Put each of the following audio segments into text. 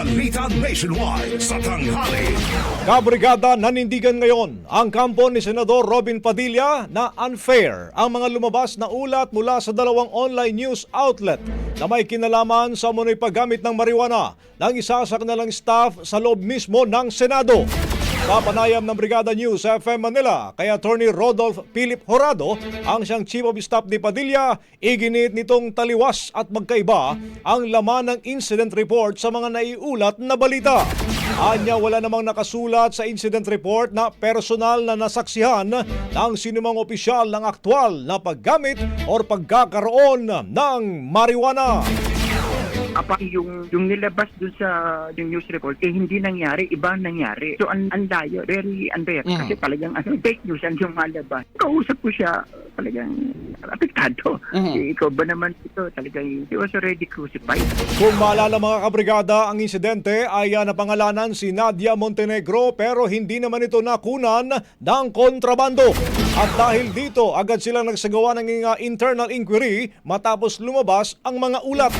Balita Nationwide sa tanghali. Kabrigada, nanindigan ngayon ang kampo ni Senador Robin Padilla na unfair ang mga lumabas na ulat mula sa dalawang online news outlet na may kinalaman sa umunoy paggamit ng marijuana ng isa sa kanilang staff sa loob mismo ng Senado. Sa panayam ng Brigada News FM Manila kay Attorney Rodolph Philip Horado, ang siyang Chief of Staff ni Padilla, iginit nitong taliwas at magkaiba ang laman ng incident report sa mga naiulat na balita. Anya, wala namang nakasulat sa incident report na personal na nasaksihan ng sinumang opisyal ng aktwal na paggamit o pagkakaroon ng marijuana. Yung nilabas dun sa yung news report, hindi nangyari, iba nangyari. So, ang layo, very unfair. Kasi talagang fake news ang yung malabas. Kausap ko siya, talagang apektado. Ikaw ba naman ito? Talagang he was already crucified. Kung maalala mga kabrigada, ang insidente ay napangalanan si Nadia Montenegro pero hindi naman ito nakunan ng kontrabando. At dahil dito, agad silang nagsagawa ng internal inquiry matapos lumabas ang mga ulat.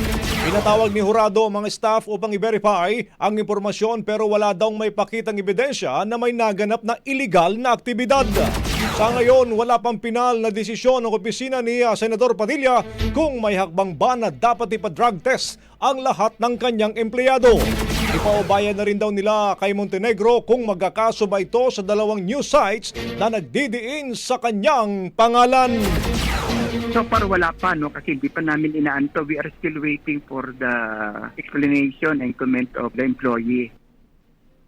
Pinatawag ni Horado ang mga staff upang i-verify ang impormasyon pero wala daw may pakitang ebidensya na may naganap na illegal na aktibidad. Sa ngayon, wala pang pinal na desisyon ng opisina ni Senador Padilla kung may hakbang ba na dapat ipa-drug test ang lahat ng kanyang empleyado. Ipaubayan na rin daw nila kay Montenegro kung magkakaso ba ito sa dalawang news sites na nagdidiin sa kanyang pangalan. So far wala pa, no? Kasi hindi pa namin inaanto. We are still waiting for the explanation and comment of the employee.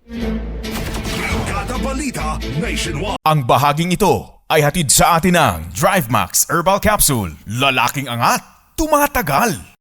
Brigada Balita Nationwide. Ang bahaging ito ay hatid sa atin ng DriveMax Herbal Capsule. Lalaking angat, tumatagal.